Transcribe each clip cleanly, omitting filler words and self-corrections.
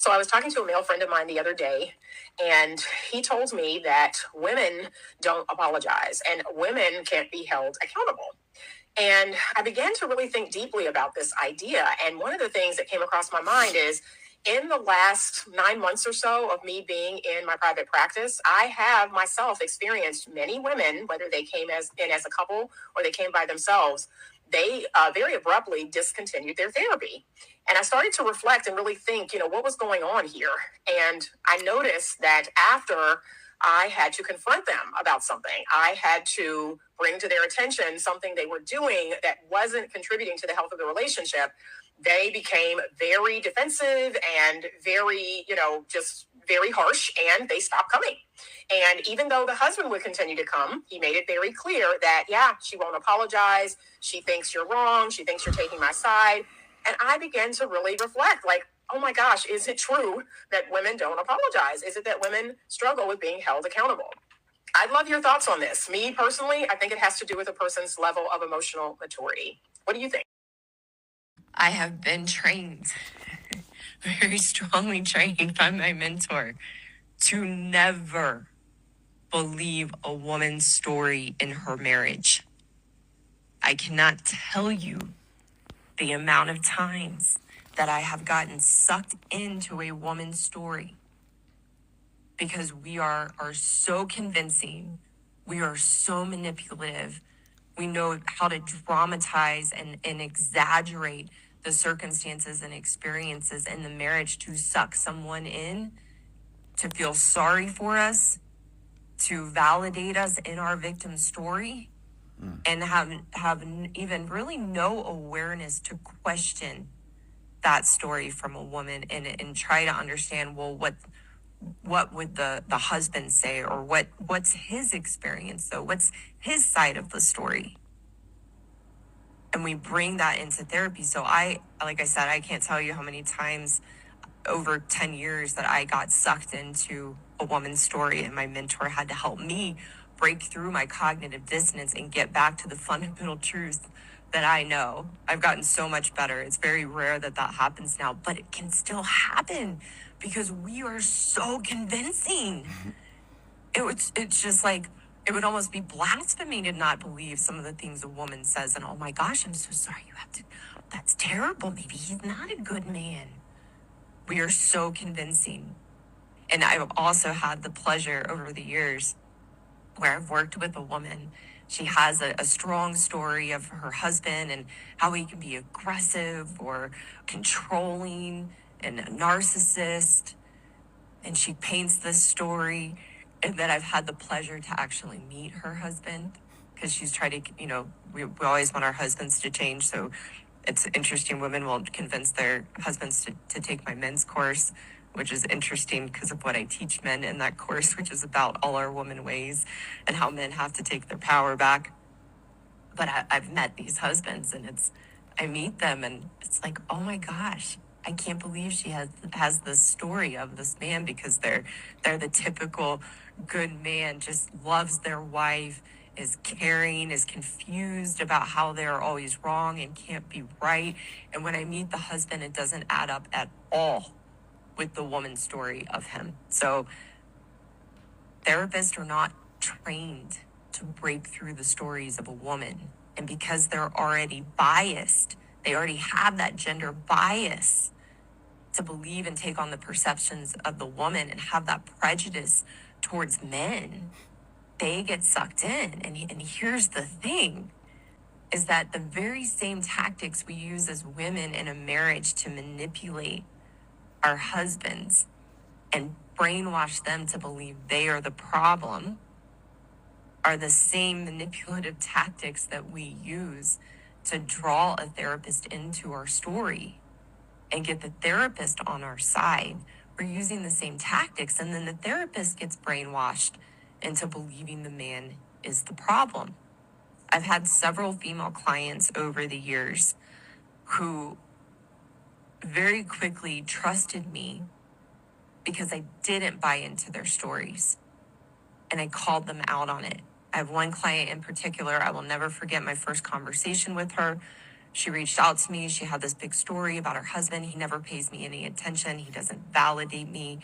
So I was talking to a male friend of mine the other day, and he told me that women don't apologize and women can't be held accountable. And I began to really think deeply about this idea. And one of the things that came across my mind is in the last 9 months or so of me being in my private practice, I have myself experienced many women, whether they came in as a couple or they came by themselves, they very abruptly discontinued their therapy. And I started to reflect and really think, what was going on here? And I noticed that after I had to confront them about something, I had to bring to their attention something they were doing that wasn't contributing to the health of the relationship, they became very defensive and very, just very harsh, and they stopped coming. And even though the husband would continue to come, he made it very clear that, yeah, she won't apologize. She thinks you're wrong. She thinks you're taking my side. And I began to really reflect, like, oh my gosh, is it true that women don't apologize? Is it that women struggle with being held accountable? I'd love your thoughts on this. Me personally, I think it has to do with a person's level of emotional maturity. What do you think? I have been trained, very strongly trained by my mentor, to never believe a woman's story in her marriage. I cannot tell you the amount of times that I have gotten sucked into a woman's story because we are so convincing. We are so manipulative. We know how to dramatize and exaggerate the circumstances and experiences in the marriage to suck someone in, to feel sorry for us, to validate us in our victim story, and have even really no awareness to question that story from a woman and try to understand, well, what would the husband say, or what's his experience though? What's his side of the story? And we bring that into therapy. So like I said, I can't tell you how many times over 10 years that I got sucked into a woman's story, and my mentor had to help me break through my cognitive dissonance and get back to the fundamental truth that I know. I've gotten so much better. It's very rare that happens now, but it can still happen because we are so convincing. It's just like, it would almost be blasphemy to not believe some of the things a woman says. And oh my gosh, I'm so sorry that's terrible. Maybe he's not a good man. We are so convincing. And I've also had the pleasure over the years where I've worked with a woman. She has a strong story of her husband and how he can be aggressive or controlling and a narcissist. And she paints this story. And then I've had the pleasure to actually meet her husband, because she's tried to, we always want our husbands to change. So it's interesting. Women will convince their husbands to take my men's course, which is interesting because of what I teach men in that course, which is about all our woman ways and how men have to take their power back. But I've met these husbands, and I meet them, and it's like, oh my gosh, I can't believe she has this story of this man, because they're the typical good man, just loves their wife, is caring, is confused about how they're always wrong and can't be right. And when I meet the husband, it doesn't add up at all with the woman's story of him. So therapists are not trained to break through the stories of a woman. And because they're already biased, they already have that gender bias to believe and take on the perceptions of the woman and have that prejudice towards men, they get sucked in. And here's the thing, is that the very same tactics we use as women in a marriage to manipulate our husbands and brainwash them to believe they are the problem are the same manipulative tactics that we use to draw a therapist into our story and get the therapist on our side. We're using the same tactics, and then the therapist gets brainwashed into believing the man is the problem. I've had several female clients over the years who very quickly trusted me because I didn't buy into their stories, and I called them out on it. I have one client in particular, I will never forget my first conversation with her. She reached out to me. She had this big story about her husband. He never pays me any attention. He doesn't validate me.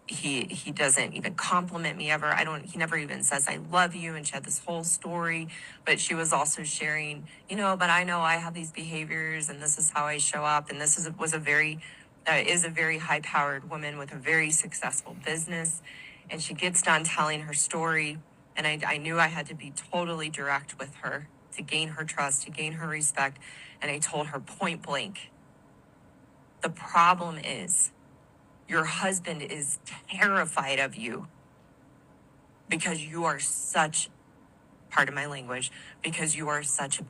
He doesn't even compliment me ever. He never even says I love you. And she had this whole story, but she was also sharing, but I know I have these behaviors and this is how I show up. And is a very high powered woman with a very successful business. And she gets done telling her story. And I knew I had to be totally direct with her to gain her trust, to gain her respect. And I told her point blank, the problem is your husband is terrified of you because you are such, pardon my language, because you are such a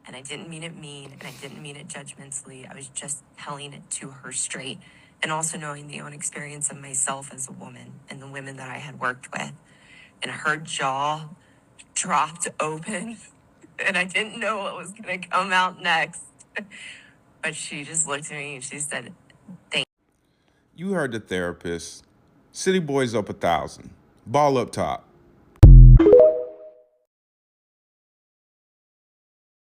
and I didn't mean it mean, and I didn't mean it judgmentally. I was just telling it to her straight, and also knowing the own experience of myself as a woman and the women that I had worked with. And her jaw dropped open, and I didn't know what was going to come out next. But she just looked at me and she said, thank You heard the therapist. City Boys up 1,000. Ball up top.